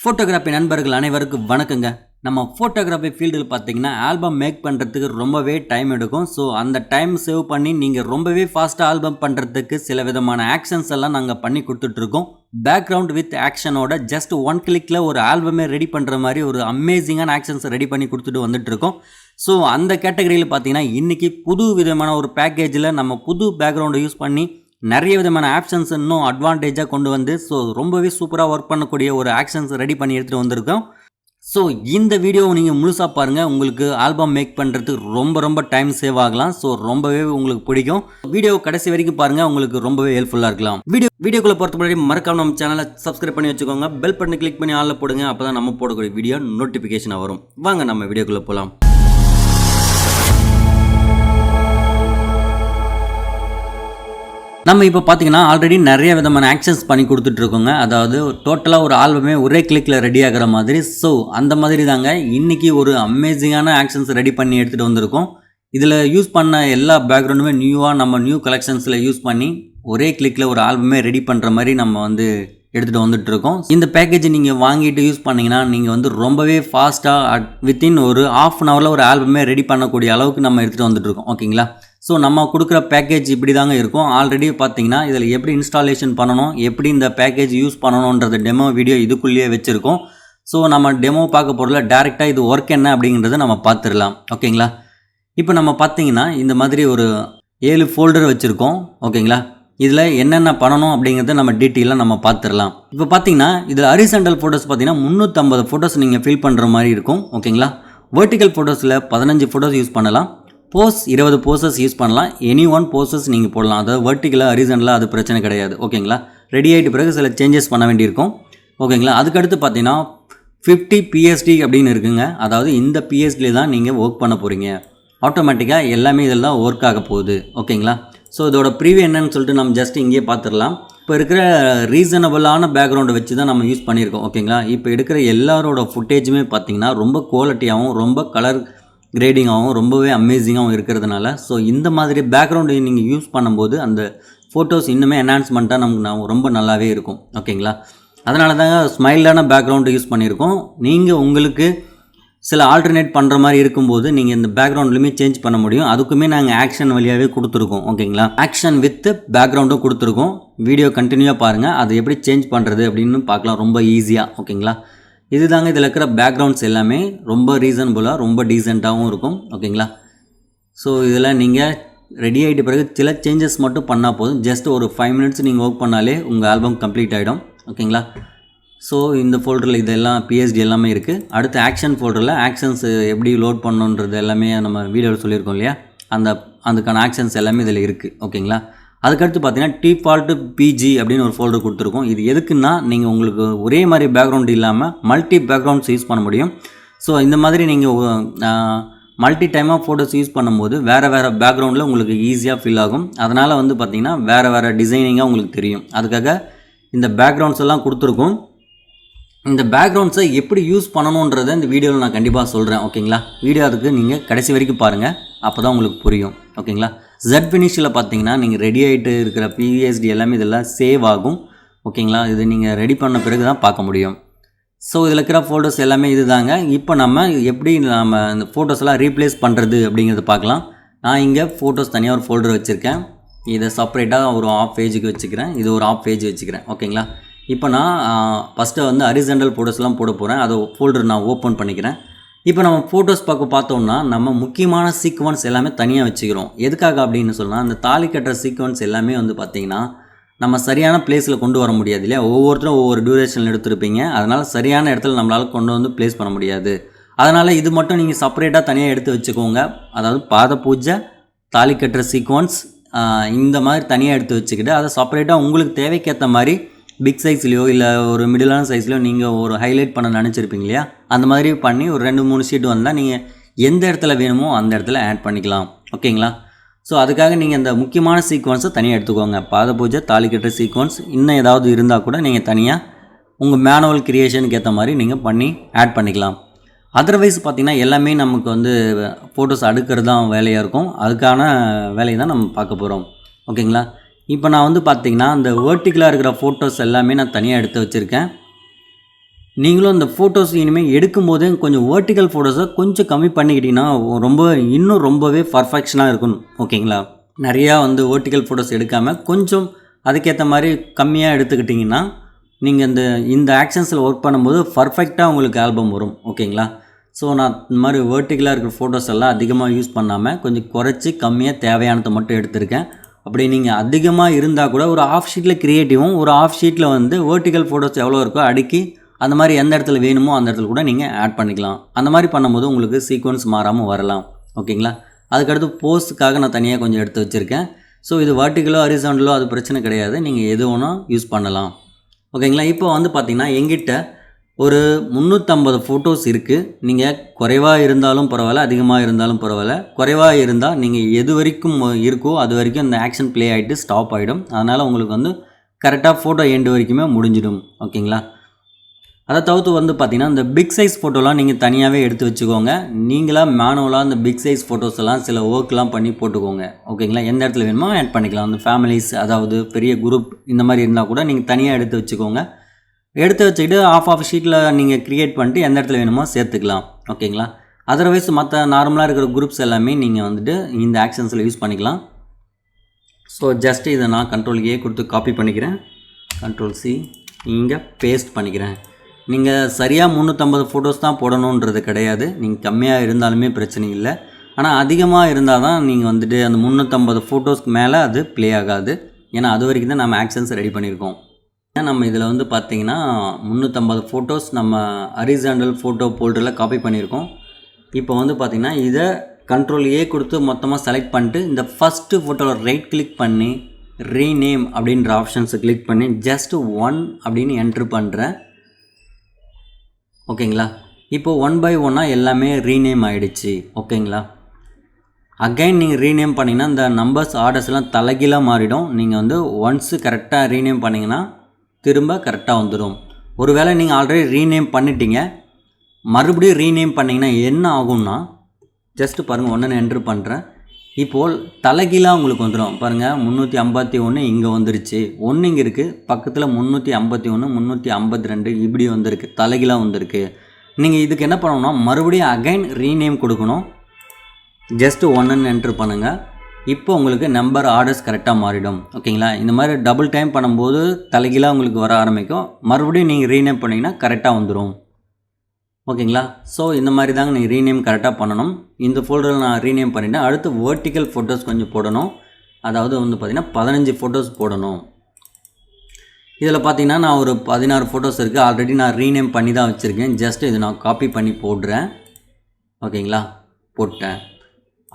Photography நண்பர்கள் அனைவருக்கும் வணக்கங்க. நம்ம ஃபோட்டோகிராஃபி ஃபீல்டில் பார்த்தீங்கன்னா ஆல்பம் மேக் பண்ணுறதுக்கு ரொம்பவே டைம் எடுக்கும். ஸோ அந்த டைம் சேவ் பண்ணி நீங்கள் ரொம்பவே ஃபாஸ்ட்டாக ஆல்பம் பண்ணுறதுக்கு சில விதமான ஆக்ஷன்ஸ் எல்லாம் நாங்கள் பண்ணி கொடுத்துட்ருக்கோம். பேக்ரவுண்ட் வித் ஆக்ஷனோட ஜஸ்ட் ஒன் கிளிக்கில் ஒரு ஆல்பமே ரெடி பண்ணுற மாதிரி ஒரு அமேசிங்கான ஆக்ஷன்ஸ் ரெடி பண்ணி கொடுத்துட்டு வந்துட்டுருக்கோம். ஸோ அந்த கேட்டகரியில் பார்த்தீங்கன்னா இன்றைக்கி புது விதமான ஒரு பேக்கேஜில் நம்ம புது பேக்ரவுண்டை யூஸ் பண்ணி நிறைய விதமான ஆப்ஷன்ஸ் இன்னும் அட்வான்டேஜாக கொண்டு வந்து ரொம்பவே சூப்பராக ஒர்க் பண்ணக்கூடிய ஒரு ஆக்ஷன்ஸ் ரெடி பண்ணி எடுத்துகிட்டு வந்திருக்கோம். ஸோ இந்த வீடியோவை நீங்கள் முழுசாக பாருங்கள். உங்களுக்கு ஆல்பம் மேக் பண்ணுறதுக்கு ரொம்ப டைம் சேவ் ஆகலாம். ஸோ ரொம்பவே உங்களுக்கு பிடிக்கும். வீடியோ கடைசி வரைக்கும் பாருங்கள், உங்களுக்கு ரொம்பவே ஹெல்ப்ஃபுல்லாக இருக்கலாம். வீடியோக்குள்ளே பொறுத்த முன்னாடி மறக்காம நம்ம சேனலை சப்ஸ்கிரைப் பண்ணி வச்சுக்கோங்க. பெல் பட்டனை கிளிக் பண்ணி ஆளில் போடுங்க. அப்போ தான் நம்ம போடக்கூடிய வீடியோ நோட்டிஃபிகேஷனாக வரும். வாங்க நம்ம வீடியோக்குள்ளே போகலாம். நம்ம இப்போ பார்த்தீங்கன்னா ஆல்ரெடி நிறைய விதமான ஆக்ஷன்ஸ் பண்ணி கொடுத்துட்ருக்கோங்க. அதாவது டோட்டலாக ஒரு ஆல்பமே ஒரே கிளிக்கில் ரெடி ஆகிற மாதிரி. ஸோ அந்த மாதிரி தாங்க இன்றைக்கி ஒரு அமேசிங்கான ஆக்ஷன்ஸ் ரெடி பண்ணி எடுத்துகிட்டு வந்திருக்கோம். இதில் யூஸ் பண்ண எல்லா பேக்ரவுண்டுமே நம்ம நியூ கலெக்ஷன்ஸில் யூஸ் பண்ணி ஒரே கிளிக்கில் ஒரு ஆல்பமே ரெடி பண்ணுற மாதிரி நம்ம எடுத்துகிட்டு வந்துட்டுருக்கோம். இந்த பேக்கேஜை நீங்கள் வாங்கிட்டு யூஸ் பண்ணிங்கன்னா நீங்கள் ரொம்பவே ஃபாஸ்ட்டாக வித்தின் ஒரு ½ அன் ஹவரில் ஒரு ஆல்பமே ரெடி பண்ணக்கூடிய அளவுக்கு நம்ம எடுத்துகிட்டு வந்துட்டுருக்கோம். ஓகேங்களா? ஸோ நம்ம கொடுக்குற பேக்கேஜ் இப்படி தாங்க இருக்கும். ஆல்ரெடி பார்த்தீங்கன்னா இதில் எப்படி இன்ஸ்டாலேஷன் பண்ணணும், எப்படி இந்த பேக்கேஜ் யூஸ் பண்ணணுன்றது டெமோ வீடியோ இதுக்குள்ளேயே வச்சுருக்கோம். ஸோ நம்ம டெமோ பார்க்க போகிறதுல டேரெக்டாக இது ஒர்க் என்ன அப்படிங்கிறத நம்ம பார்த்துடலாம். ஓகேங்களா? இப்போ நம்ம பார்த்தீங்கன்னா இந்த மாதிரி ஒரு 7 ஃபோல்டர் வச்சுருக்கோம். ஓகேங்களா? இதில் என்னென்ன பண்ணணும் அப்படிங்கிறத நம்ம டீட்டெயிலாக நம்ம பார்த்துடலாம். இப்போ பார்த்தீங்கன்னா இதில் ஹரிசாண்டல் ஃபோட்டோஸ் பார்த்தீங்கன்னா 350 ஃபோட்டோஸ் நீங்கள் ஃபில் பண்ணுற மாதிரி இருக்கும். ஓகேங்களா? வெர்டிக்கல் ஃபோட்டோஸில் 15 ஃபோட்டோஸ் யூஸ் பண்ணலாம். போஸ் 20 போசஸ் யூஸ் பண்ணலாம். எனி ஒன் போசஸ் நீங்கள் போடலாம். அதாவது வெர்டிக்கலாக ஹரிசாண்டலாக அது பிரச்சனை கிடையாது. ஓகேங்களா? ரெடி ஆகிட்ட பிறகு சில சேஞ்சஸ் பண்ண வேண்டியிருக்கும். ஓகேங்களா? அதுக்கடுத்து பார்த்தீங்கன்னா 50 PSD அப்படின்னு இருக்குங்க. அதாவது இந்த PSD தான் நீங்கள் ஒர்க் பண்ண போகிறீங்க. ஆட்டோமேட்டிக்காக எல்லாமே இதெல்லாம் ஒர்க் ஆக போகுது. ஓகேங்களா? ஸோ இதோட ப்ரீவியூ என்னன்னு சொல்லிட்டு நம்ம ஜஸ்ட் இங்கேயே பார்த்துடலாம். இப்போ இருக்கிற ரீசனபிளான பேக்ரவுண்டை வச்சு தான் நம்ம யூஸ் பண்ணியிருக்கோம். ஓகேங்களா? இப்போ எடுக்கிற எல்லாரோட ஃபுட்டேஜுமே பார்த்திங்கன்னா ரொம்ப குவாலிட்டியாகவும் ரொம்ப கலர் கிரேடிங்காகவும் ரொம்பவே அமேசிங்காகவும் இருக்கிறதுனால ஸோ இந்த மாதிரி பேக்ரவுண்டு நீங்கள் யூஸ் பண்ணும்போது அந்த ஃபோட்டோஸ் இன்னுமே என்ஹான்ஸ்மெண்ட்டாக நமக்கு ரொம்ப நல்லாவே இருக்கும். ஓகேங்களா? அதனால தாங்க ஸ்மைல்டான பேக்ரவுண்டு யூஸ் பண்ணியிருக்கோம். நீங்கள் உங்களுக்கு சில ஆல்டர்னேட் பண்ணுற மாதிரி இருக்கும்போது நீங்கள் இந்த பேக்ரவுண்ட்லையுமே சேஞ்ச் பண்ண முடியும். அதுக்குமே நாங்கள் ஆக்ஷன் வழியாகவே கொடுத்துருக்கோம். ஓகேங்களா? ஆக்ஷன் வித் பேக்ரவுண்டும் கொடுத்துருக்கோம். வீடியோ கண்டினியூவாக பாருங்கள். அது எப்படி சேஞ்ச் பண்ணுறது அப்படின்னு பார்க்கலாம் ரொம்ப ஈஸியாக. ஓகேங்களா? இது தாங்க இதில் இருக்கிற பேக்ரவுண்ட்ஸ் எல்லாமே ரொம்ப ரீசனபுளாக ரொம்ப டீசெண்டாகவும் இருக்கும். ஓகேங்களா? ஸோ இதில் நீங்கள் ரெடி ஆகிட்ட பிறகு சில சேஞ்சஸ் மட்டும் பண்ணால் போதும். ஜஸ்ட் ஒரு 5 மினிட்ஸ் நீங்கள் ஒர்க் பண்ணாலே உங்கள் ஆல்பம் கம்ப்ளீட் ஆகிடும். ஓகேங்களா? ஸோ இந்த ஃபோல்டரில் இதெல்லாம் PSD எல்லாமே இருக்குது. அடுத்து ஆக்ஷன் ஃபோல்டரில் ஆக்ஷன்ஸ் எப்படி லோட் பண்ணணுன்றது எல்லாமே நம்ம வீடியோவில் சொல்லியிருக்கோம் இல்லையா? அதுக்கான ஆக்ஷன்ஸ் எல்லாமே இதில் இருக்குது. ஓகேங்களா? அதுக்கடுத்து பார்த்தீங்கன்னா டிஃபால்ட்டு PG அப்படின்னு ஒரு ஃபோல்டர் கொடுத்துருக்கோம். இது எதுக்குன்னா நீங்கள் உங்களுக்கு ஒரே மாதிரி பேக்ரவுண்ட் இல்லாமல் மல்டி பேக்ரவுண்ட்ஸ் யூஸ் பண்ண முடியும். ஸோ இந்த மாதிரி நீங்கள் மல்டி டைமாக ஃபோட்டோஸ் யூஸ் பண்ணும்போது வேறு பேக்ரவுண்டில் உங்களுக்கு ஈஸியாக ஃபில் ஆகும். அதனால் பார்த்தீங்கன்னா வேறு டிசைனிங்காக உங்களுக்கு தெரியும். அதுக்காக இந்த பேக்ரவுண்ட்ஸ் எல்லாம் கொடுத்துருக்கோம். இந்த பேக்ரவுண்ட்ஸை எப்படி யூஸ் பண்ணணுன்றதை இந்த வீடியோவில் நான் கண்டிப்பாக சொல்கிறேன். ஓகேங்களா? வீடியோ அதுக்கு நீங்கள் கடைசி வரைக்கும் பாருங்கள். அப்போ தான் உங்களுக்கு புரியும். ஓகேங்களா? Z-Finish-ல் பார்த்தீங்கன்னா நீங்கள் ரெடி ஆகிட்டு இருக்கிற PSD எல்லாமே இதெல்லாம் சேவ் ஆகும். ஓகேங்களா? இது நீங்கள் ரெடி பண்ண பிறகு தான் பார்க்க முடியும். ஸோ இதில் இருக்கிற ஃபோட்டோஸ் எல்லாமே இது தாங்க. இப்போ நம்ம எப்படி நம்ம இந்த ஃபோட்டோஸ்லாம் ரீப்ளேஸ் பண்ணுறது அப்படிங்கிறத பார்க்கலாம். நான் இங்கே ஃபோட்டோஸ் தனியாக ஒரு ஃபோல்டர் வச்சுருக்கேன். இதை செப்பரேட்டாக ஒரு ½ பேஜுக்கு வச்சுக்கிறேன். இது ஒரு ½ பேஜ் வச்சுக்கிறேன். ஓகேங்களா? இப்போ நான் ஃபஸ்ட்டு ஹரிசாண்டல் ஃபோட்டோஸ்லாம் போட போகிறேன். அதை ஃபோல்டர் நான் ஓப்பன் பண்ணிக்கிறேன். இப்போ நம்ம ஃபோட்டோஸ் பார்த்தோம்னா நம்ம முக்கியமான சீக்வன்ஸ் எல்லாமே தனியாக வச்சுக்கிறோம். எதுக்காக அப்படின்னு சொன்னால் அந்த தாலி கட்டுற சீக்வன்ஸ் எல்லாமே பார்த்திங்கன்னா நம்ம சரியான பிளேஸில் கொண்டு வர முடியாது இல்லையா? ஒவ்வொருத்தரும் ஒவ்வொரு டியூரேஷனில் எடுத்துருப்பீங்க. அதனால் சரியான இடத்துல நம்மளால் கொண்டு ப்ளேஸ் பண்ண முடியாது. அதனால் இது மட்டும் நீங்கள் செப்பரேட்டாக தனியாக எடுத்து வச்சுக்கோங்க. அதாவது பாத பூஜை, தாலி கட்டுற சீக்வன்ஸ் இந்த மாதிரி தனியாக எடுத்து வச்சுக்கிட்டு அதை செப்பரேட்டாக உங்களுக்கு தேவைக்கேற்ற மாதிரி பிக் சைஸ்லையோ இல்லை ஒரு மிடிலான சைஸ்லையோ நீங்கள் ஒரு ஹைலைட் பண்ண நினச்சிருப்பீங்க இல்லையா? அந்த மாதிரி பண்ணி ஒரு 2-3 ஷீட் வந்தால் நீங்கள் எந்த இடத்துல வேணுமோ அந்த இடத்துல ஆட் பண்ணிக்கலாம். ஓகேங்களா? ஸோ அதுக்காக நீங்கள் இந்த முக்கியமான சீக்வன்ஸை தனியாக எடுத்துக்கோங்க. பாத பூஜை, தாலி கட்டுற சீக்வன்ஸ் இன்னும் ஏதாவது இருந்தால் கூட நீங்கள் தனியாக உங்கள் மேனுவல் கிரியேஷனுக்கு ஏற்ற மாதிரி நீங்கள் பண்ணி ஆட் பண்ணிக்கலாம். அதர்வைஸ் பார்த்திங்கன்னா எல்லாமே நமக்கு ஃபோட்டோஸ் அடுக்கிறது தான் வேலையாக இருக்கும். அதுக்கான வேலையை தான் நம்ம பார்க்க போகிறோம். ஓகேங்களா? இப்போ நான் பார்த்திங்கன்னா அந்த வேர்ட்டிக்கலாக இருக்கிற ஃபோட்டோஸ் எல்லாமே நான் தனியாக எடுத்து வச்சுருக்கேன். நீங்களும் அந்த ஃபோட்டோஸ் இனிமேல் எடுக்கும்போதே கொஞ்சம் வெர்டிக்கல் ஃபோட்டோஸை கொஞ்சம் கம்மி பண்ணிக்கிட்டிங்கன்னா இன்னும் ரொம்பவே பர்ஃபெக்ஷனாக இருக்கும். ஓகேங்களா? நிறையா வந்து வெர்டிக்கல் ஃபோட்டோஸ் எடுக்காமல் கொஞ்சம் அதுக்கேற்ற மாதிரி கம்மியாக எடுத்துக்கிட்டிங்கன்னா நீங்கள் இந்த ஆக்ஷன்ஸில் ஒர்க் பண்ணும்போது பர்ஃபெக்டாக உங்களுக்கு ஆல்பம் வரும். ஓகேங்களா? ஸோ நான் இந்த மாதிரி வெர்டிக்கலாக இருக்கிற ஃபோட்டோஸ் எல்லாம் அதிகமாக யூஸ் பண்ணாமல் கொஞ்சம் குறைச்சி கம்மியாக தேவையானதை மட்டும் எடுத்திருக்கேன். அப்படி நீங்கள் அதிகமாக இருந்தால் கூட ஒரு ஆஃப் ஷீட்டில் க்ரியேட்டிவும் ஒரு ஆஃப் ஷீட்டில் வந்து வெர்டிக்கல் ஃபோட்டோஸ் எவ்வளோ இருக்கோ அடுக்கி அந்த மாதிரி எந்த இடத்துல வேணுமோ அந்த இடத்துல கூட நீங்கள் ஆட் பண்ணிக்கலாம். அந்த மாதிரி பண்ணும்போது உங்களுக்கு சீக்வன்ஸ் மாறாமல் வரலாம். ஓகேங்களா? அதுக்கடுத்து போஸ்ட்டுக்காக நான் தனியாக கொஞ்சம் எடுத்து வச்சுருக்கேன். ஸோ இது வெர்டிக்கலோ ஹரிசாண்டலோ அது பிரச்சனை கிடையாது, நீங்கள் எது வேணும் யூஸ் பண்ணலாம். ஓகேங்களா? இப்போ வந்து பார்த்திங்கன்னா எங்கிட்ட ஒரு 350 ஃபோட்டோஸ் இருக்குது. நீங்கள் குறைவாக இருந்தாலும் பரவாயில்ல, அதிகமாக இருந்தாலும் பரவாயில்ல. குறைவாக இருந்தால் நீங்கள் எது வரைக்கும் இருக்கோ அது வரைக்கும் இந்த ஆக்ஷன் ப்ளே ஆகிட்டு ஸ்டாப் ஆகிடும். அதனால் உங்களுக்கு வந்து கரெக்டாக ஃபோட்டோ எண்டு வரைக்குமே முடிஞ்சிடும். ஓகேங்களா? அதை தவிர்த்து வந்து பார்த்திங்கன்னா இந்த பிக் சைஸ் ஃபோட்டோலாம் நீங்கள் தனியாகவே எடுத்து வச்சுக்கோங்க. நீங்களாக மேனுவலாக இந்த பிக் சைஸ் ஃபோட்டோஸ் எல்லாம் சில ஒர்க்லாம் பண்ணி போட்டுக்கோங்க. ஓகேங்களா? எந்த இடத்துல வேணுமோ ஆட் பண்ணிக்கலாம். அந்த ஃபேமிலிஸ், அதாவது பெரிய குரூப் இந்த மாதிரி இருந்தால் கூட நீங்கள் தனியாக எடுத்து வச்சுக்கோங்க. எடுத்து வச்சுக்கிட்டு ஆஃப் ஷீட்டில் நீங்கள் க்ரியேட் பண்ணிட்டு எந்த இடத்துல வேணுமோ சேர்த்துக்கலாம். ஓகேங்களா? அதர்வைஸ் மற்ற நார்மலாக இருக்கிற குரூப்ஸ் எல்லாமே நீங்கள் வந்துட்டு இந்த ஆக்ஷன்ஸில் யூஸ் பண்ணிக்கலாம். ஸோ ஜஸ்ட் இதை நான் Ctrl+A கொடுத்து காப்பி பண்ணிக்கிறேன். Ctrl+C இங்கே பேஸ்ட் பண்ணிக்கிறேன். நீங்கள் சரியாக 350 ஃபோட்டோஸ் தான் போடணுன்றது கிடையாது. நீங்கள் கம்மியாக இருந்தாலுமே பிரச்சனை இல்லை. ஆனால் அதிகமாக இருந்தால் தான் நீங்கள் வந்துட்டு அந்த 350 ஃபோட்டோஸ்க்கு மேலே அது ப்ளே ஆகாது. ஏன்னா அது வரைக்கும் தான் நம்ம ஆக்ஷன்ஸ் ரெடி பண்ணியிருக்கோம். நம்ம இதில் வந்து பார்த்திங்கன்னா 350 ஃபோட்டோஸ் நம்ம ஹரிசாண்டல் ஃபோட்டோ ஃபோல்டரில் காப்பி பண்ணியிருக்கோம். இப்போ வந்து பார்த்திங்கன்னா இதை Ctrl+A கொடுத்து மொத்தமாக செலக்ட் பண்ணிட்டு இந்த ஃபஸ்ட்டு ஃபோட்டோவில் ரைட் கிளிக் பண்ணி ரீநேம் அப்படின்ற ஆப்ஷன்ஸை கிளிக் பண்ணி ஜஸ்ட் 1 அப்படின்னு என்ட்ரு பண்ணுறேன். ஓகேங்களா? இப்போது 1 by 1 எல்லாமே ரீநேம் ஆகிடுச்சு. ஓகேங்களா? அகைன் நீங்கள் ரீநேம் பண்ணிங்கன்னா இந்த நம்பர்ஸ் ஆர்டர்ஸ்லாம் தலைகீழாக மாறிடும். நீங்கள் வந்து ஒன்ஸு கரெக்டாக ரீநேம் பண்ணிங்கன்னா திரும்ப கரெக்டாக வந்துடும். ஒருவேளை நீங்கள் ஆல்ரெடி ரீநேம் பண்ணிட்டீங்க, மறுபடியும் ரீநேம் பண்ணிங்கன்னா என்ன ஆகும்னா ஜஸ்ட்டு பாருங்கள், 1 என்ட்ரு பண்ணுறேன். இப்போது தலைகீழாக உங்களுக்கு வந்துடும். பாருங்கள், 351 இங்கே வந்துருச்சு, 1 இங்கே இருக்குது, பக்கத்தில் 351 352 இப்படி வந்திருக்கு, தலைகீழாக வந்திருக்கு. நீங்கள் இதுக்கு என்ன பண்ணணும்னா மறுபடியும் அகைன் ரீநேம் கொடுக்கணும். ஜஸ்ட்டு 1 என்ட்ரு பண்ணுங்கள். இப்போ உங்களுக்கு நம்பர் ஆர்டர்ஸ் கரெக்டாக மாறிடும். ஓகேங்களா? இந்த மாதிரி டபுள் டைம் பண்ணும்போது தலைகீழாக உங்களுக்கு வர ஆரம்பிக்கும். மறுபடியும் நீங்கள் ரீநேம் பண்ணிங்கன்னா கரெக்டாக வந்துடும். ஓகேங்களா? ஸோ இந்த மாதிரி தாங்க நீங்கள் ரீநேம் கரெக்டாக பண்ணணும். இந்த ஃபோல்டரில் நான் ரீநேம் பண்ணிவிட்டேன். அடுத்து வெர்டிக்கல் ஃபோட்டோஸ் கொஞ்சம் போடணும். அதாவது வந்து பார்த்திங்கன்னா 15 ஃபோட்டோஸ் போடணும். இதில் பார்த்திங்கன்னா நான் ஒரு 16 ஃபோட்டோஸ் இருக்குது. ஆல்ரெடி நான் ரீநேம் பண்ணி தான் வச்சுருக்கேன். ஜஸ்ட் இது நான் காப்பி பண்ணி போடுறேன். ஓகேங்களா? போட்டேன்.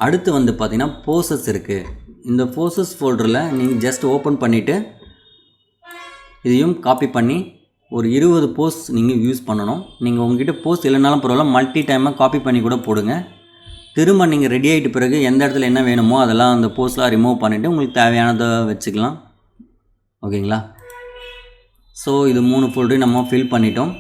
அடுத்து வந்து பார்த்திங்கன்னா போசஸ் இருக்குது. இந்த போசஸ் ஃபோல்டரில் நீங்கள் ஜஸ்ட் ஓப்பன் பண்ணிவிட்டு இதையும் காப்பி பண்ணி ஒரு 20 போஸ்ட் நீங்கள் யூஸ் பண்ணணும். நீங்கள் உங்ககிட்ட போஸ்ட் இல்லைனாலும் பரவாயில்ல, மல்டி டைமாக காப்பி பண்ணி கூட போடுங்க. திரும்ப நீங்கள் ரெடி ஆகிட்ட பிறகு எந்த இடத்துல என்ன வேணுமோ அதெல்லாம் அந்த போஸ்ட்லாம் ரிமூவ் பண்ணிவிட்டு உங்களுக்கு தேவையானதை வச்சுக்கலாம். ஓகேங்களா? ஸோ இது 3 ஃபோல்டரையும் நம்ம ஃபில் பண்ணிட்டோம்.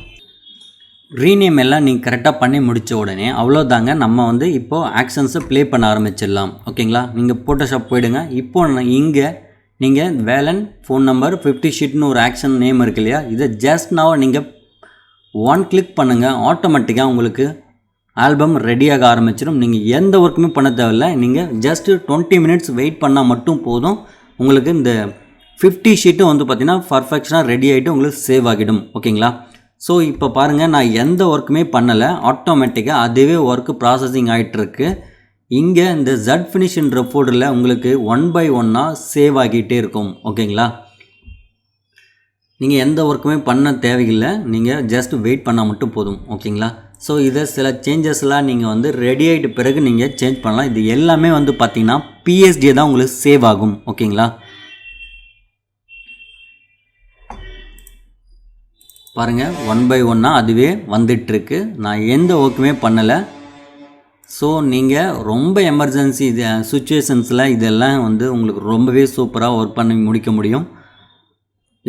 ரீநேம் எல்லாம் நீங்கள் கரெக்டாக பண்ணி முடித்த உடனே அவ்வளோதாங்க, நம்ம வந்து இப்போது ஆக்ஷன்ஸை ப்ளே பண்ண ஆரம்பிச்சிடலாம். ஓகேங்களா? நீங்கள் ஃபோட்டோஷாப் போயிடுங்க. இப்போது இங்கே நீங்கள் வேலன் ஃபோன் நம்பர் 50 ஷீட்னு ஒரு ஆக்ஷன் நேம் இருக்கு இல்லையா, இதை ஜஸ்ட் நான் நீங்கள் 1 கிளிக் பண்ணுங்கள். ஆட்டோமேட்டிக்காக உங்களுக்கு ஆல்பம் ரெடியாக ஆரம்பிச்சிடும். நீங்கள் எந்த ஒர்க்குமே பண்ண தேவையில்லை. நீங்கள் ஜஸ்ட்டு 20 மினிட்ஸ் வெயிட் பண்ணால் மட்டும் போதும். உங்களுக்கு இந்த 50 ஷீட்டும் வந்து பார்த்திங்கன்னா பர்ஃபெக்ஷனாக ரெடி ஆகிட்டு உங்களுக்கு சேவ் ஆகிடும். ஓகேங்களா? ஸோ இப்போ பாருங்கள், நான் எந்த ஒர்க்குமே பண்ணலை, ஆட்டோமேட்டிக்காக அதுவே ஒர்க்கு ப்ராசஸிங் ஆகிட்டுருக்கு. இங்கே இந்த ZFinishன்ற ஃபோல்டரில் உங்களுக்கு 1 by 1 சேவ் ஆகிட்டே இருக்கும். ஓகேங்களா? நீங்கள் எந்த ஒர்க்குமே பண்ண தேவையில்லை, நீங்கள் ஜஸ்ட் வெயிட் பண்ணால் மட்டும் போதும். ஓகேங்களா? ஸோ இதை சில சேஞ்சஸ்லாம் நீங்கள் வந்து ரெடி ஆகிட்ட பிறகு நீங்கள் சேஞ்ச் பண்ணலாம். இது எல்லாமே வந்து பார்த்திங்கன்னா PSD தான் உங்களுக்கு சேவ் ஆகும். ஓகேங்களா? பாருங்கள், 1 by 1 அதுவே வந்துட்டுருக்கு. நான் எந்த ஒர்க்குமே பண்ணலை. ஸோ நீங்கள் ரொம்ப எமர்ஜென்சி சுச்சுவேஷன்ஸில் இதெல்லாம் வந்து உங்களுக்கு ரொம்பவே சூப்பராக ஒர்க் பண்ணி முடிக்க முடியும்.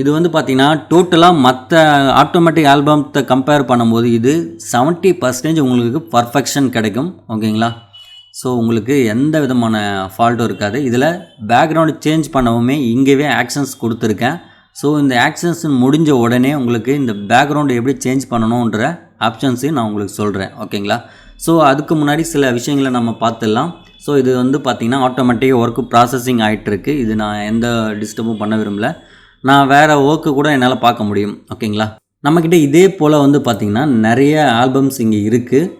இது வந்து பார்த்திங்கன்னா டோட்டலாக மற்ற ஆட்டோமேட்டிக் ஆல்பத்தை கம்பேர் பண்ணும்போது இது 70% உங்களுக்கு பர்ஃபெக்ஷன் கிடைக்கும். ஓகேங்களா? ஸோ உங்களுக்கு எந்த விதமான ஃபால்ட்டும் இருக்காது. இதில் பேக்ரவுண்டு சேஞ்ச் பண்ணவுமே இங்கேவே ஆக்ஷன்ஸ் கொடுத்துருக்கேன். ஸோ இந்த ஆக்ஷன்ஸ் முடிஞ்ச உடனே உங்களுக்கு இந்த பேக்ரவுண்டு எப்படி சேஞ்ச் பண்ணணுன்ற ஆப்ஷன்ஸையும் நான் உங்களுக்கு சொல்கிறேன். ஓகேங்களா? ஸோ அதுக்கு முன்னாடி சில விஷயங்களை நம்ம பார்த்துடலாம். ஸோ இது வந்து பார்த்திங்கன்னா ஆட்டோமேட்டிக்காக ஒர்க்கு ப்ராசஸிங் ஆகிட்டுருக்கு. இது நான் எந்த டிஸ்டர்பும் பண்ண விரும்பல. நான் வேறு ஒர்க்கு கூட என்னால் பார்க்க முடியும். ஓகேங்களா? நம்மக்கிட்ட இதே போல் வந்து பார்த்திங்கன்னா நிறைய ஆல்பம்ஸ் இங்கே இருக்குது.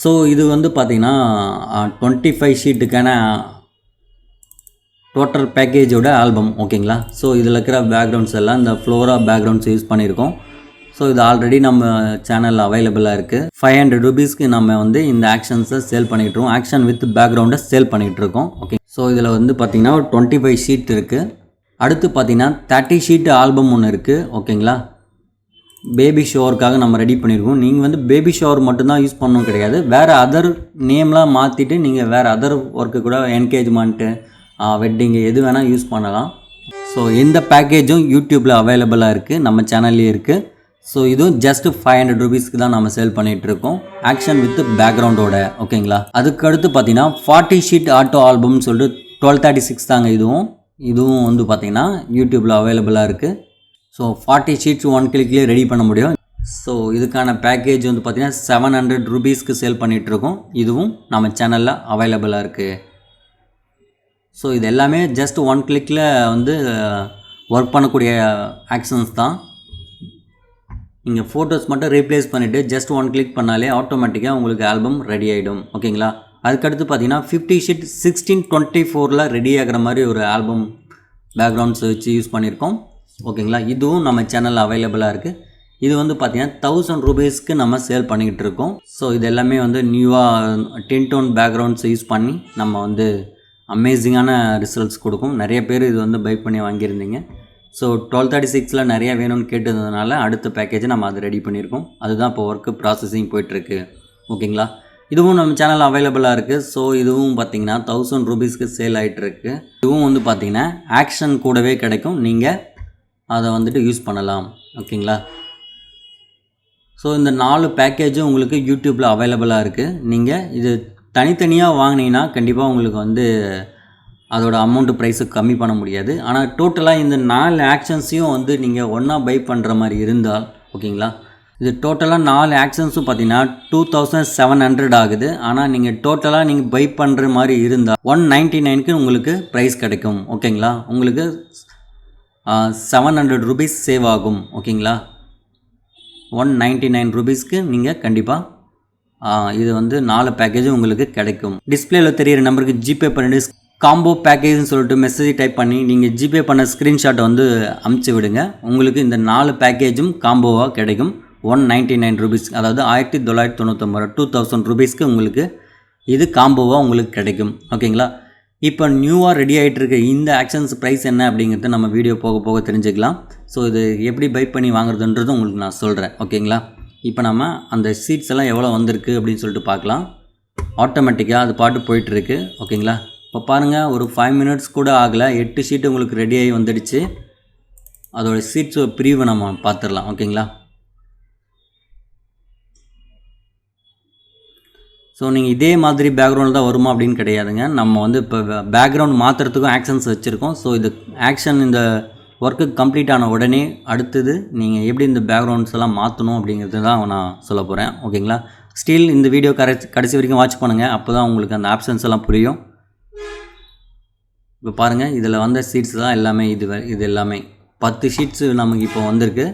ஸோ இது வந்து பார்த்திங்கன்னா 25 ஷீட்டுக்கான டோட்டல் பேக்கேஜோட ஆல்பம். ஓகேங்களா? ஸோ இதில் இருக்கிற பேக்ரவுண்ட்ஸ் எல்லாம் இந்த ஃப்ளோரா பேக்ரவுண்ட்ஸ் யூஸ் பண்ணியிருக்கோம். ஸோ இது ஆல்ரெடி நம்ம சேனலில் அவைலபிளாக இருக்குது. 500 ரூபீஸ்க்கு நம்ம வந்து இந்த ஆக்ஷன்ஸை சேல் பண்ணிகிட்ருக்கோம். ஆக்ஷன் வித் பேக்ரவுண்டை சேல் பண்ணிகிட்ருக்கோம். ஓகே. ஸோ இதில் வந்து பார்த்திங்கன்னா ஒரு 25 ஷீட் இருக்குது. அடுத்து பார்த்திங்கன்னா 30 ஷீட் ஆல்பம் ஒன்று இருக்குது. ஓகேங்களா? பேபி ஷவருக்காக நம்ம ரெடி பண்ணியிருக்கோம். நீங்கள் வந்து பேபி ஷவர் மட்டும்தான் யூஸ் பண்ணணும் கிடையாது. வேறு அதர் நேம்லாம் மாற்றிட்டு நீங்கள் வேறு அதர் ஒர்க்கு கூட என்கேஜ்மெண்ட்டு வெட்டிங்கு எது வேணால் யூஸ் பண்ணலாம். ஸோ இந்த பேக்கேஜும் யூடியூப்பில் அவைலபிளாக இருக்குது, நம்ம சேனல்லே இருக்குது. ஸோ இதுவும் ஜஸ்ட் 500 ரூபீஸ்க்கு தான் நம்ம சேல் பண்ணிகிட்ருக்கோம், ஆக்ஷன் வித் பேக்ரவுண்டோட. ஓகேங்களா? அதுக்கடுத்து பார்த்தீங்கன்னா 40 ஷீட் ஆட்டோ ஆல்பம்னு சொல்லிட்டு 1236 தாங்க. இதுவும் வந்து பார்த்திங்கன்னா யூடியூப்பில் அவைலபிளாக இருக்குது. ஸோ 40 ஷீட்ஸ் 1 கிளிக்லேயே ரெடி பண்ண முடியும். ஸோ இதுக்கான பேக்கேஜ் வந்து பார்த்திங்கன்னா 700 ரூபீஸ்க்கு சேல் பண்ணிகிட்ருக்கோம். இதுவும் நம்ம சேனலில் அவைலபிளாக இருக்குது. ஸோ இது எல்லாமே ஜஸ்ட் 1 கிளிக்கில் வந்து ஒர்க் பண்ணக்கூடிய ஆக்ஷன்ஸ் தான். நீங்கள் ஃபோட்டோஸ் மட்டும் ரீப்ளேஸ் பண்ணிவிட்டு ஜஸ்ட் 1 கிளிக் பண்ணாலே ஆட்டோமேட்டிக்காக உங்களுக்கு ஆல்பம் ரெடி ஆகிடும். ஓகேங்களா? அதுக்கடுத்து பார்த்தீங்கன்னா 50 ஷீட் 1624 ரெடி ஆகிற மாதிரி ஒரு ஆல்பம் பேக்ரவுண்ட்ஸ் வச்சு யூஸ் பண்ணியிருக்கோம். ஓகேங்களா? இதுவும் நம்ம சேனலில் அவைலபிளாக இருக்குது. இது வந்து பார்த்திங்கன்னா 1000 ரூபீஸ்க்கு நம்ம சேல் பண்ணிக்கிட்டு இருக்கோம். ஸோ இது எல்லாமே வந்து நியூவாக டின்டோன் பேக்ரவுண்ட்ஸ் யூஸ் பண்ணி நம்ம வந்து அமேசிங்கான ரிசல்ட்ஸ் கொடுக்கும். நிறைய பேர் இது வந்து பை பண்ணி வாங்கியிருந்தீங்க. ஸோ 1236 நிறையா வேணும்னு கேட்டதுனால அடுத்த பேக்கேஜை நம்ம அதை ரெடி பண்ணியிருக்கோம். அதுதான் இப்போ ஒர்க்கு ப்ராசஸிங் போயிட்டுருக்கு. ஓகேங்களா? இதுவும் நம்ம சேனல் அவைலபிளாக இருக்குது. ஸோ இதுவும் பார்த்திங்கன்னா 1000 ரூபீஸ்க்கு சேல் ஆகிட்டுருக்கு. இதுவும் வந்து பார்த்திங்கன்னா ஆக்ஷன் கூடவே கிடைக்கும், நீங்கள் அதை வந்துட்டு யூஸ் பண்ணலாம். ஓகேங்களா? ஸோ இந்த 4 பேக்கேஜும் உங்களுக்கு யூடியூப்பில் அவைலபிளாக இருக்குது. நீங்கள் இது தனித்தனியாக வாங்கினீங்கன்னா கண்டிப்பாக உங்களுக்கு வந்து அதோட அமௌண்ட்டு ப்ரைஸு கம்மி பண்ண முடியாது. ஆனால் டோட்டலாக இந்த 4 ஆக்ஷன்ஸையும் வந்து நீங்கள் ஒன்றா பை பண்ணுற மாதிரி இருந்தால், ஓகேங்களா, இது டோட்டலாக 4 ஆக்ஷன்ஸும் பார்த்தீங்கன்னா 2700 ஆகுது. ஆனால் நீங்கள் டோட்டலாக நீங்கள் பை பண்ணுற மாதிரி இருந்தால் 199க்கு உங்களுக்கு ப்ரைஸ் கிடைக்கும். ஓகேங்களா? உங்களுக்கு 700 ரூபீஸ் சேவ் ஆகும். ஓகேங்களா? 199 ரூபீஸ்க்கு நீங்கள் கண்டிப்பாக இது வந்து 4 பேக்கேஜும் உங்களுக்கு கிடைக்கும். டிஸ்பிளேயில் தெரியிற நம்பருக்கு ஜிபே பண்ணிவிட்டு காம்போ பேக்கேஜ்னு சொல்லிட்டு மெசேஜ் டைப் பண்ணி நீங்கள் ஜிபே பண்ண ஸ்க்ரீன்ஷாட்டை வந்து அமுச்சு விடுங்க. உங்களுக்கு இந்த 4 பேக்கேஜும் காம்போவாக கிடைக்கும் 199 ரூபீஸ். அதாவது 1999 2000 ரூபீஸ்க்கு உங்களுக்கு இது காம்போவாக உங்களுக்கு கிடைக்கும். ஓகேங்களா? இப்போ நியூவாக ரெடி ஆகிட்டு இருக்க இந்த ஆக்ஷன்ஸ் ப்ரைஸ் என்ன அப்படிங்கிறது நம்ம வீடியோ போக போக தெரிஞ்சுக்கலாம். ஸோ இது எப்படி பை பண்ணி வாங்குறதுன்றது உங்களுக்கு நான் சொல்கிறேன். ஓகேங்களா? இப்போ நம்ம அந்த சீட்ஸ் எல்லாம் எவ்வளோ வந்திருக்கு அப்படின்னு சொல்லிட்டு பார்க்கலாம். ஆட்டோமேட்டிக்காக அது பாட்டு போயிட்டுருக்கு. ஓகேங்களா? இப்போ பாருங்கள், ஒரு 5 மினிட்ஸ் கூட ஆகலை, 8 ஷீட்டு உங்களுக்கு ரெடியாகி வந்துடுச்சு. அதோடய சீட்ஸ் ப்ரீவை நம்ம பார்த்துடலாம். ஓகேங்களா? ஸோ நீங்கள் இதே மாதிரி பேக்ரவுண்ட் தான் வருமா அப்படின்னு கிடையாதுங்க. நம்ம வந்து இப்போ பேக்ரவுண்ட் மாற்றுறதுக்கும் ஆக்ஷன்ஸ் வச்சுருக்கோம். ஸோ இது ஆக்ஷன் இந்த ஒர்க்கு கம்ப்ளீட் ஆன உடனே அடுத்தது நீங்கள் எப்படி இந்த பேக்ரவுண்ட்ஸ் எல்லாம் மாற்றணும் அப்படிங்கிறது தான் நான் சொல்ல போகிறேன். ஓகேங்களா? ஸ்டில் இந்த வீடியோ கடைசி வரைக்கும் வாட்ச் பண்ணுங்கள். அப்போ தான் உங்களுக்கு அந்த ஆப்ஷன்ஸ் எல்லாம் புரியும். இப்போ பாருங்கள், இதில் வந்த சீட்ஸ் தான் எல்லாமே. இது எல்லாமே 10 ஷீட்ஸு நமக்கு இப்போ வந்திருக்கு.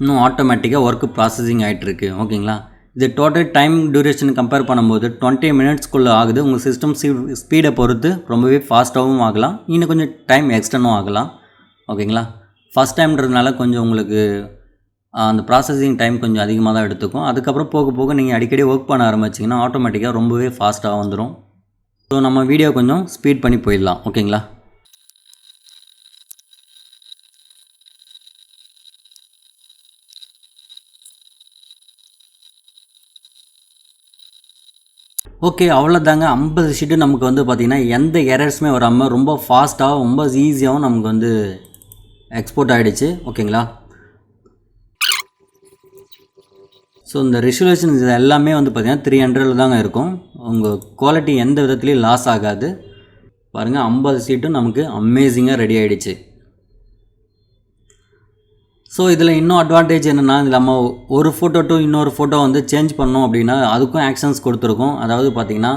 இன்னும் ஆட்டோமேட்டிக்காக ஒர்க்கு ப்ராசஸிங் ஆகிட்டுருக்கு. ஓகேங்களா? இது டோட்டல் டைம் டியூரேஷன் கம்பேர் பண்ணும்போது 20 மினிட்ஸ்க்குள்ளே ஆகுது. உங்கள் சிஸ்டம் ஸ்பீடை பொறுத்து ரொம்பவே ஃபாஸ்ட்டாகவும் ஆகலாம், இன்னும் கொஞ்சம் டைம் எக்ஸ்டெண்டும் ஆகலாம். ஓகேங்களா? ஃபஸ்ட் டைம்ன்றதுனால கொஞ்சம் உங்களுக்கு அந்த ப்ராசஸிங் டைம் கொஞ்சம் அதிகமாக தான் எடுத்துக்கும். அதுக்கப்புறம் போக போக நீங்கள் அடிக்கடி ஒர்க் பண்ண ஆரம்பிச்சிங்கன்னா ஆட்டோமேட்டிக்காக ரொம்பவே ஃபாஸ்ட்டாக வந்துடும். ஸோ நம்ம வீடியோ கொஞ்சம் ஸ்பீட் பண்ணி போயிடலாம். ஓகேங்களா? ஓகே, அவ்வளோதாங்க. 50 ஷீட்டு நமக்கு வந்து பார்த்திங்கன்னா எந்த எரர்ஸுமே வராமல் ரொம்ப ஃபாஸ்ட்டாக ரொம்ப ஈஸியாகவும் நமக்கு வந்து எக்ஸ்போர்ட் ஆகிடுச்சு. ஓகேங்களா? ஸோ இந்த ரெசல்யூஷன் இது எல்லாமே வந்து பார்த்திங்கன்னா 300 தாங்க இருக்கும். உங்கள் குவாலிட்டி எந்த விதத்துலேயும் லாஸ் ஆகாது. பாருங்கள் 50 சீட்டும் நமக்கு அமேசிங்காக ரெடி ஆகிடுச்சு. ஸோ இதில் இன்னும் அட்வான்டேஜ் என்னென்னா, இதில் நம்ம ஒரு ஃபோட்டோ டு இன்னொரு ஃபோட்டோ வந்து சேஞ்ச் பண்ணோம் அப்படின்னா அதுக்கும் ஆக்ஷன்ஸ் கொடுத்துருக்கோம். அதாவது பார்த்திங்கன்னா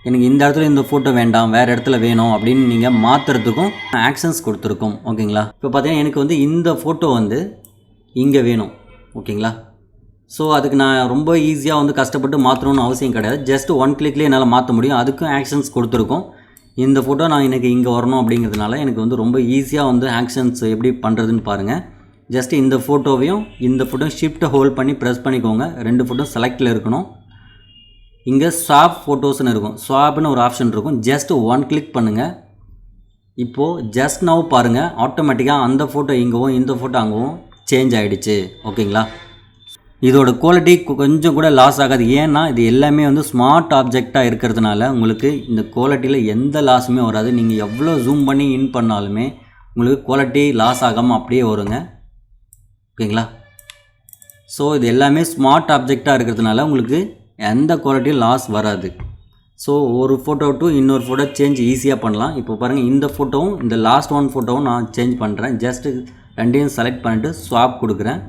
எனக்கு இந்த இடத்துல இந்த ஃபோட்டோ வேண்டாம், வேறு இடத்துல வேணும் அப்படின்னு நீங்கள் மாற்றுறதுக்கும் ஆக்ஷன்ஸ் கொடுத்துருக்கோம். ஓகேங்களா? இப்போ பார்த்தீங்கன்னா எனக்கு வந்து இந்த ஃபோட்டோ வந்து இங்கே வேணும். ஓகேங்களா? ஸோ அதுக்கு நான் ரொம்ப ஈஸியாக வந்து கஷ்டப்பட்டு மாற்றணும்னு அவசியம் கிடையாது. ஜஸ்ட் ஒன் கிளிக்லேயே என்னால் மாற்ற முடியும். அதுக்கும் ஆக்ஷன்ஸ் கொடுத்துருக்கோம். இந்த ஃபோட்டோ நான் எனக்கு இங்கே வரணும் அப்படிங்கிறதுனால எனக்கு வந்து ரொம்ப ஈஸியாக வந்து ஆக்ஷன்ஸ் எப்படி பண்ணுறதுன்னு பாருங்கள். ஜஸ்ட் இந்த ஃபோட்டோவையும் இந்த ஃபோட்டோவும் ஷிஃப்ட்டை ஹோல்ட் பண்ணி ப்ரெஸ் பண்ணிக்கோங்க. 2 ஃபோட்டோ செலக்டில் இருக்கணும். இங்கே ஸ்வாப் ஃபோட்டோஸ்னு இருக்கும். ஸ்வாப்னு ஒரு ஆப்ஷன் இருக்கும். ஜஸ்ட் 1 கிளிக் பண்ணுங்கள். இப்போது ஜஸ்ட் நவ் பாருங்கள், ஆட்டோமேட்டிக்காக அந்த ஃபோட்டோ இங்கவும் இந்த ஃபோட்டோ அங்கவும் சேஞ்ச் ஆகிடுச்சு. ஓகேங்களா? இதோட குவாலிட்டி கொஞ்சம் கூட லாஸ் ஆகாது. ஏன்னா இது எல்லாமே வந்து ஸ்மார்ட் ஆப்ஜெக்டாக இருக்கிறதுனால உங்களுக்கு இந்த குவாலிட்டியில் எந்த லாஸுமே வராது. நீங்கள் எவ்வளோ ஜூம் பண்ணி இன் பண்ணாலுமே உங்களுக்கு குவாலிட்டி லாஸ் ஆகாமல் அப்படியே வருங்க. ஓகேங்களா? ஸோ இது எல்லாமே ஸ்மார்ட் ஆப்ஜெக்டாக இருக்கிறதுனால உங்களுக்கு எந்த குவாலிட்டியும் லாஸ் வராது. ஸோ ஒரு ஃபோட்டோ டு இன்னொரு ஃபோட்டோ சேஞ்ச் ஈஸியாக பண்ணலாம். இப்போ பாருங்கள், இந்த ஃபோட்டோவும் இந்த லாஸ்ட் ஒன் ஃபோட்டோவும் நான் சேஞ்ச் பண்ணுறேன். ஜஸ்ட்டு ரெண்டையும் செலக்ட் பண்ணிவிட்டு ஸ்வாப் கொடுக்குறேன்.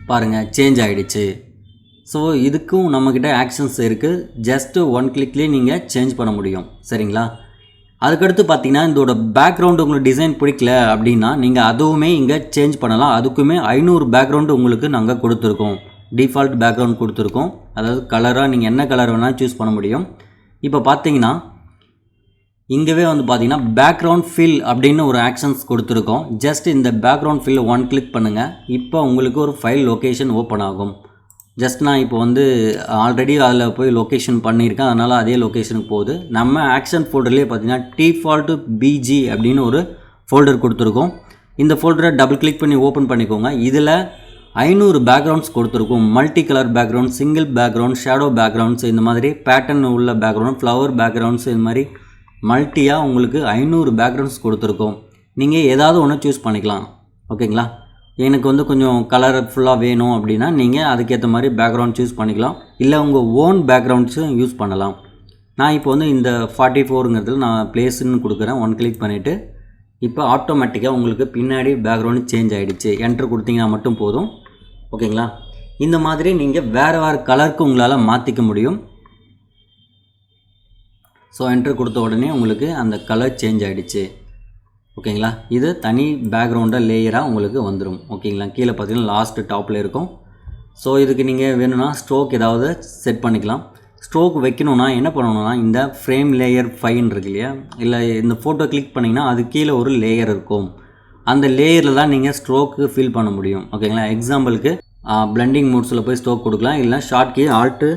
பாருங்கள், சேஞ்ச் ஆகிடுச்சு. ஸோ இதுக்கும் நம்மக்கிட்ட ஆக்ஷன்ஸ் இருக்குது. ஜஸ்ட்டு 1 கிளிக்லேயே நீங்கள் சேஞ்ச் பண்ண முடியும். சரிங்களா? அதுக்கடுத்து பார்த்தீங்கன்னா இதோட பேக்ரவுண்டு உங்களுக்கு டிசைன் பிடிக்கல அப்படின்னா நீங்கள் அதுவுமே இங்கே சேஞ்ச் பண்ணலாம். அதுக்குமே 500 பேக்ரவுண்டு உங்களுக்கு நாங்கள் கொடுத்துருக்கோம். டிஃபால்ட் பேக்ரவுண்ட் கொடுத்துருக்கோம். அதாவது கலராக நீங்கள் என்ன கலர் வேணால் சூஸ் பண்ண முடியும். இப்போ பார்த்தீங்கன்னா இங்கேவே வந்து பார்த்தீங்கன்னா பேக்ரவுண்ட் ஃபில் அப்படின்னு ஒரு ஆக்ஷன்ஸ் கொடுத்துருக்கோம். ஜஸ்ட் இந்த பேக்ரவுண்ட் ஃபில் 1 கிளிக் பண்ணுங்கள். இப்போ உங்களுக்கு ஒரு ஃபைல் லொக்கேஷன் ஓப்பன் ஆகும். ஜஸ்ட் நான் இப்போ வந்து ஆல்ரெடி அதில் போய் லொக்கேஷன் பண்ணியிருக்கேன். அதனால் அதே லொக்கேஷனுக்கு போகுது. நம்ம ஆக்ஷன் ஃபோல்டர்லேயே பார்த்தீங்கன்னா டிஃபால்ட்டு பிஜி அப்படின்னு ஒரு ஃபோல்டர் கொடுத்துருக்கோம். இந்த ஃபோல்டரை டபுள் கிளிக் பண்ணி ஓப்பன் பண்ணிக்கோங்க. இதில் 500 பேக்ரவுண்ட்ஸ் கொடுத்துருக்கோம். Multi colour background, single background, shadow backgrounds, இந்த மாதிரி பேட்டர்ன் உள்ள பேக்ரவுண்ட், ஃப்ளவர் பேக்ரவுண்ட்ஸ், இந்த மாதிரி மல்டியாக உங்களுக்கு 500 பேக்ரவுண்ட்ஸ் கொடுத்துருக்கோம். நீங்கள் ஏதாவது ஒன்று சூஸ் பண்ணிக்கலாம். ஓகேங்களா? எனக்கு வந்து கொஞ்சம் கலர்ஃபுல்லாக வேணும் அப்படின்னா நீங்கள் அதுக்கேற்ற மாதிரி பேக்ரவுண்ட் சூஸ் பண்ணிக்கலாம். இல்லை உங்கள் ஓன் பேக்ரவுண்ட்ஸும் யூஸ் பண்ணலாம். நான் இப்போ வந்து இந்த 44ங்கிறதுல நான் பிளேஸ்ன்னு கொடுக்குறேன். 1 கிளிக் பண்ணிவிட்டு இப்போ ஆட்டோமேட்டிக்காக உங்களுக்கு பின்னாடி பேக்ரவுண்டு சேஞ்ச் ஆகிடுச்சு. என்ட்ரு கொடுத்தீங்கன்னா மட்டும் போதும். ஓகேங்களா? இந்த மாதிரி நீங்கள் வேறு கலருக்கு உங்களால் மாற்றிக்க முடியும். ஸோ என்ட்ரு கொடுத்த உடனே உங்களுக்கு அந்த கலர் சேஞ்ச் ஆகிடுச்சு. ஓகேங்களா? இது தனி பேக்ரவுண்டாக லேயராக உங்களுக்கு வந்துடும். ஓகேங்களா? கீழே பார்த்தீங்கன்னா லாஸ்ட்டு டாப்பில் இருக்கும். ஸோ இதுக்கு நீங்கள் வேணும்னா ஸ்ட்ரோக் ஏதாவது செட் பண்ணிக்கலாம். ஸ்ட்ரோக் வைக்கணுன்னா என்ன பண்ணணும்னா இந்த ஃப்ரேம் லேயர் 5 இருக்கு இல்லையா, இல்லை இந்த ஃபோட்டோ கிளிக் பண்ணிங்கன்னா அது கீழே ஒரு லேயர் இருக்கும். அந்த லேயரில் தான் நீங்கள் ஸ்ட்ரோக்கு ஃபில் பண்ண முடியும். ஓகேங்களா? எக்ஸாம்பிளுக்கு பிளெண்டிங் மோட்ஸில் போய் ஸ்ட்ரோக் கொடுக்கலாம். இல்லைனா ஷார்ட் கீ ஆல்ட்டு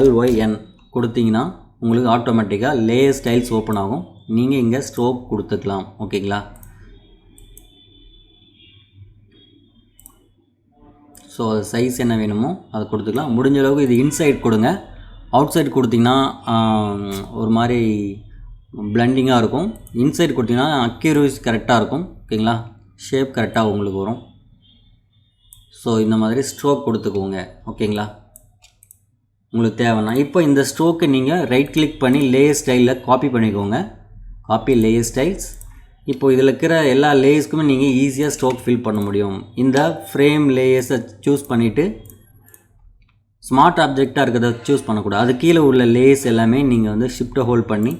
LYN கொடுத்தீங்கன்னா உங்களுக்கு ஆட்டோமேட்டிக்காக லேயர் ஸ்டைல்ஸ் ஓப்பன் ஆகும். நீங்கள் இங்கே ஸ்ட்ரோக் கொடுத்துக்கலாம். ஓகேங்களா? ஸோ சைஸ் என்ன வேணுமோ அதை கொடுத்துக்கலாம். முடிஞ்ச அளவுக்கு இது இன்சைட் கொடுங்க. அவுட் சைட் கொடுத்திங்கன்னா ஒரு மாதிரி பிளெண்டிங்காக இருக்கும். இன்சைட் கொடுத்திங்கன்னா அக்யூரசி கரெக்டாக இருக்கும். ஓகேங்களா? ஷேப் கரெக்டாக உங்களுக்கு வரும். ஸோ இந்த மாதிரி ஸ்ட்ரோக் கொடுத்துக்கோங்க. ஓகேங்களா? உங்களுக்கு தேவைன்னா இப்போ இந்த ஸ்ட்ரோக்கை நீங்கள் ரைட் கிளிக் பண்ணி லேயர் ஸ்டைலில் காப்பி பண்ணிக்கோங்க. Copy layer styles. இப்போ இதில் இருக்கிற எல்லா லேயர்ஸ்க்குமே நீங்கள் ஈஸியாக ஸ்ட்ரோக் ஃபில் பண்ண முடியும். இந்த ஃப்ரேம் லேயர்ஸை சூஸ் பண்ணிவிட்டு ஸ்மார்ட் ஆப்ஜெக்டாக இருக்கிறத சூஸ் பண்ணக்கூடாது. அது கீழே உள்ள லேயர்ஸ் எல்லாமே நீங்கள் வந்து ஷிஃப்ட்டை ஹோல்ட் பண்ணி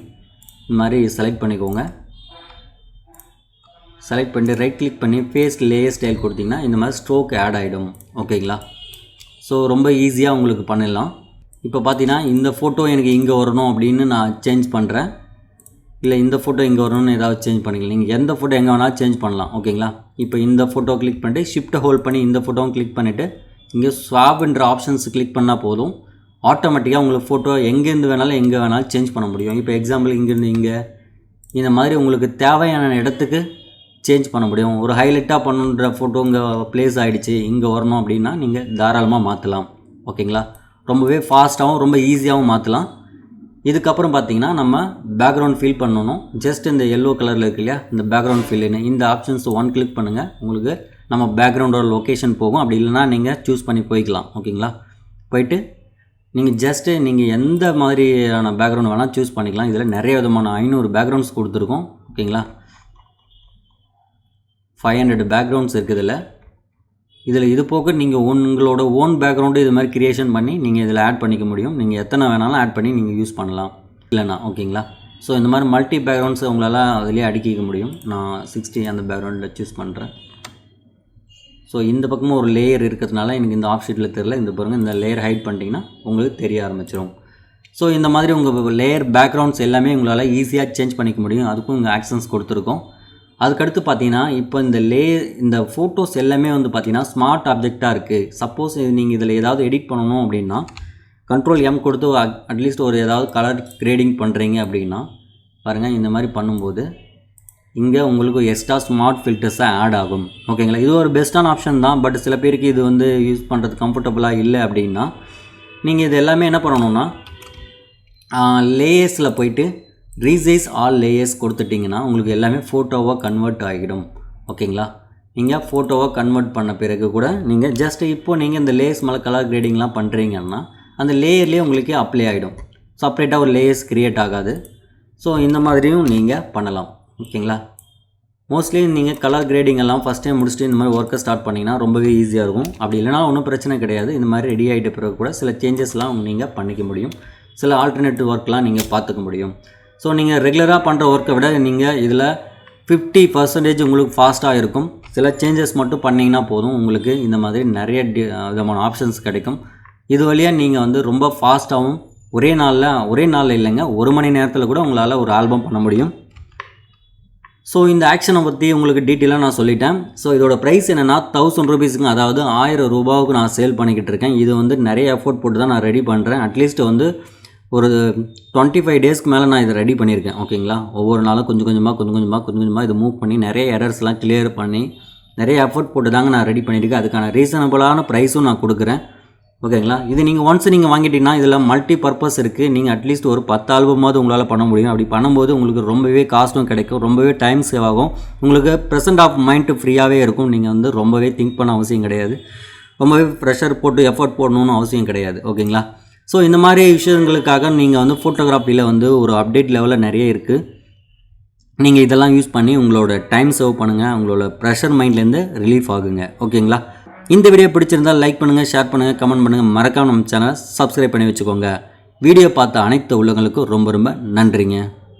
இந்த மாதிரி செலக்ட் பண்ணிக்கோங்க. செலக்ட் பண்ணிட்டு ரைட் கிளிக் பண்ணி பேஸ்ட் லேயர் ஸ்டைல் கொடுத்திங்கன்னா இந்த மாதிரி ஸ்ட்ரோக் ஆட் ஆகிடும். ஓகேங்களா? ஸோ ரொம்ப ஈஸியாக உங்களுக்கு பண்ணிடலாம். இப்போ பார்த்தீங்கன்னா இந்த ஃபோட்டோ எனக்கு இங்கே வரணும் அப்படின்னு நான் சேஞ்ச் பண்ணுறேன். இல்லை இந்த ஃபோட்டோ இங்கே வரணும்னு ஏதாவது சேஞ்ச் பண்ணிக்கலாம். நீங்கள் எந்த ஃபோட்டோ எங்கே வேணாலும் சேஞ்ச் பண்ணலாம். ஓகேங்களா? இப்போ இந்த ஃபோட்டோ கிளிக் பண்ணிட்டு ஷிஃப்ட்டை ஹோல்ட் பண்ணி இந்த ஃபோட்டோவும் கிளிக் பண்ணிவிட்டு இங்கே ஸ்வாப்ன்ற ஆப்ஷன்ஸ் கிளிக் பண்ணால் போதும். ஆட்டோமேட்டிக்காக உங்களுக்கு ஃபோட்டோ எங்கேருந்து வேணாலும் எங்கே வேணாலும் சேஞ்ச் பண்ண முடியும். இப்போ எக்ஸாம்பிள் இங்கேருந்து இங்கே இந்த மாதிரி உங்களுக்கு தேவையான இடத்துக்கு சேஞ்ச் பண்ண முடியும். ஒரு ஹைலைட்டாக பண்ணுன்ற ஃபோட்டோ இங்கே ப்ளேஸ் ஆகிடுச்சு, இங்கே வரணும் அப்படின்னா நீங்கள் தாராளமாக மாற்றலாம். ஓகேங்களா? ரொம்பவே ஃபாஸ்ட்டாகவும் ரொம்ப ஈஸியாகவும் மாற்றலாம். இதுக்கப்புறம் பார்த்தீங்கன்னா நம்ம பேக்ரவுண்ட் ஃபில் பண்ணணும். ஜஸ்ட் இந்த எல்லோ கலரில் இருக்கு இல்லையா, இந்த பேக்ரவுண்ட் ஃபில்லுன்னு இந்த ஆப்ஷன்ஸ் 1 கிளிக் பண்ணுங்கள். உங்களுக்கு நம்ம பேக்ரவுண்டோட லொக்கேஷன் போகும். அப்படி இல்லைனா நீங்கள் சூஸ் பண்ணி போய்க்கலாம். ஓகேங்களா? போயிட்டு நீங்கள் ஜஸ்ட்டு நீங்கள் எந்த மாதிரியான பேக்ரவுண்ட் வேணால் சூஸ் பண்ணிக்கலாம். இதில் நிறைய விதமான 500 பேக்ரவுண்ட்ஸ் கொடுத்துருக்கோம். ஓகேங்களா, 500 பேக்ரவுண்ட்ஸ் இருக்குது இதில். இது போக நீங்கள் உங்களோட ஓன் பேக்ரவுண்டு இது மாதிரி க்ரியேஷன் பண்ணி நீங்கள் இதில் ஆட் பண்ணிக்க முடியும். நீங்கள் எத்தனை வேணாலும் ஆட் பண்ணி நீங்கள் யூஸ் பண்ணலாம் இல்லைண்ணா. ஓகேங்களா, ஸோ இந்த மாதிரி மல்டி பேக்ரவுண்ட்ஸ் உங்களால் அதிலே அடுக்கிக்க முடியும். நான் 60 அந்த பேக்ரவுண்டில் சூஸ் பண்ணுறேன். ஸோ இந்த பக்கமும் ஒரு லேயர் இருக்கிறதுனால எனக்கு இந்த ஆப்ஷீட்டில் தெரியல. இந்த பாருங்கள், இந்த லேயர் ஹைட் பண்ணிட்டீங்கன்னா உங்களுக்கு தெரிய ஆரம்பிச்சிடும். ஸோ இந்த மாதிரி உங்கள் லேயர் பேக்ரவுண்ட்ஸ் எல்லாமே உங்களால் ஈஸியாக சேஞ்ச் பண்ணிக்க முடியும். அதுக்கும் இங்கே ஆக்ஷன்ஸ் கொடுத்துருக்கோம். அதுக்கடுத்து பார்த்தீங்கன்னா இப்போ இந்த ஃபோட்டோஸ் எல்லாமே வந்து பார்த்தீங்கன்னா ஸ்மார்ட் ஆப்ஜெக்டாக இருக்குது. சப்போஸ் நீங்கள் இதில் ஏதாவது எடிட் பண்ணணும் அப்படின்னா Ctrl M கொடுத்து அட்லீஸ்ட் ஒரு ஏதாவது கலர் கிரேடிங் பண்ணுறீங்க அப்படின்னா பாருங்கள், இந்த மாதிரி பண்ணும்போது இங்கே உங்களுக்கு எக்ஸ்ட்ரா ஸ்மார்ட் ஃபில்டர்ஸாக ஆட் ஆகும். ஓகேங்களா, இது ஒரு பெஸ்ட்டான ஆப்ஷன் தான். பட் சில பேருக்கு இது வந்து யூஸ் பண்ணுறது கம்ஃபர்டபுளாக இல்லை அப்படின்னா நீங்கள் இது எல்லாமே என்ன பண்ணணும்னா லேயர்ஸில் போயிட்டு ரீசைஸ் ஆல் லேயர்ஸ் கொடுத்துட்டிங்கன்னா உங்களுக்கு எல்லாமே ஃபோட்டோவாக கன்வெர்ட் ஆகிடும். ஓகேங்களா, நீங்கள் ஃபோட்டோவாக கன்வெர்ட் பண்ண பிறகு கூட நீங்கள் ஜஸ்ட் இப்போது நீங்கள் இந்த லேயர்ஸ் மேலே கலர் கிரேடிங்லாம் பண்ணுறீங்கன்னா அந்த லேயர்லேயே உங்களுக்கு அப்ளை ஆகிடும். செப்பரேட்டாக ஒரு லேயர்ஸ் க்ரியேட் ஆகாது. ஸோ இந்த மாதிரியும் நீங்கள் பண்ணலாம். ஓகேங்களா, மோஸ்ட்லி நீங்கள் கலர் கிரேடிங் எல்லாம் ஃபஸ்ட் டைம் முடிச்சுட்டு இந்த மாதிரி ஒர்க்கை ஸ்டார்ட் பண்ணிங்கன்னா ரொம்பவே ஈஸியாக இருக்கும். அப்படி இல்லைனா ஒன்றும் பிரச்சனை கிடையாது. இந்த மாதிரி ரெடி ஆகிட்ட பிறகு கூட சில சேஞ்சஸ்லாம் நீங்கள் பண்ணிக்க முடியும். சில ஆல்டர்னேட்டிவ் ஒர்க்லாம் நீங்கள் பார்த்துக்க முடியும். ஸோ நீங்கள் ரெகுலராக பண்ணுற ஒர்க்கை விட நீங்கள் இதில் 50% உங்களுக்கு ஃபாஸ்ட்டாக இருக்கும். சில சேஞ்சஸ் மட்டும் பண்ணிங்கன்னா போதும், உங்களுக்கு இந்த மாதிரி நிறைய விதமான ஆப்ஷன்ஸ் கிடைக்கும். இது வழியாக நீங்கள் வந்து ரொம்ப ஃபாஸ்ட்டாகவும் ஒரே நாளில் இல்லைங்க, 1 மணி நேரத்தில் கூட உங்களால் ஒரு ஆல்பம் பண்ண முடியும். ஸோ இந்த ஆக்ஷனை பற்றி உங்களுக்கு டீட்டெயிலாக நான் சொல்லிட்டேன். ஸோ இதோட ப்ரைஸ் என்னென்னா 1000 ரூபீஸுக்கு, அதாவது 1000 ரூபாவுக்கு நான் சேல் பண்ணிக்கிட்டு இருக்கேன். இது வந்து நிறைய எஃபோர்ட் போட்டு தான் நான் ரெடி பண்ணுறேன். அட்லீஸ்ட் வந்து ஒரு 25 டேஸ்க்கு மேலே நான் இதை ரெடி பண்ணியிருக்கேன். ஓகேங்களா, ஒவ்வொரு நாளும் கொஞ்சம் கொஞ்சமாக இதை மூவ் பண்ணி நிறைய எரர்ஸ்லாம் கிளியர் பண்ணி நிறைய எஃபோர்ட் போட்டு தாங்க நான் ரெடி பண்ணியிருக்கேன். அதுக்கான ரீசனபிளான ப்ரைஸும் நான் கொடுக்குறேன். ஓகேங்களா, இது நீங்கள் ஒன்ஸ் நீங்கள் வாங்கிட்டீங்கன்னா இதில் மல்டி பர்பஸ் இருக்குது. நீங்கள் அட்லீஸ்ட் ஒரு 10 ஆல்பமாவது உங்களால் பண்ண முடியும். அப்படி பண்ணும்போது உங்களுக்கு ரொம்பவே காஸ்ட்டும் கிடைக்கும், ரொம்பவே டைம் சேவ் ஆகும். உங்களுக்கு ப்ரெசன்ட் ஆஃப் மைண்டு ஃப்ரீயாகவே இருக்கும். நீங்கள் வந்து ரொம்பவே திங்க் பண்ண அவசியம் கிடையாது, ரொம்பவே ப்ரெஷர் போட்டு எஃபர்ட் போடணும்னு அவசியம் கிடையாது. ஓகேங்களா, ஸோ இந்த மாதிரி விஷயங்களுக்காக நீங்கள் வந்து ஃபோட்டோகிராஃபியில் வந்து ஒரு அப்டேட் லெவலில் நிறைய இருக்குது. நீங்கள் இதெல்லாம் யூஸ் பண்ணி உங்களோட டைம் சேவ் பண்ணுங்கள், உங்களோட ப்ரெஷர் மைண்ட்லேருந்து ரிலீஃப் ஆகுங்க. ஓகேங்களா, இந்த வீடியோ பிடிச்சிருந்தால் லைக் பண்ணுங்கள், ஷேர் பண்ணுங்கள், கமெண்ட் பண்ணுங்கள். மறக்காம நம்ம சேனலை சப்ஸ்கிரைப் பண்ணி வச்சுக்கோங்க. வீடியோ பார்த்த அனைத்து உள்ளவங்களுக்கும் ரொம்ப நன்றிங்க.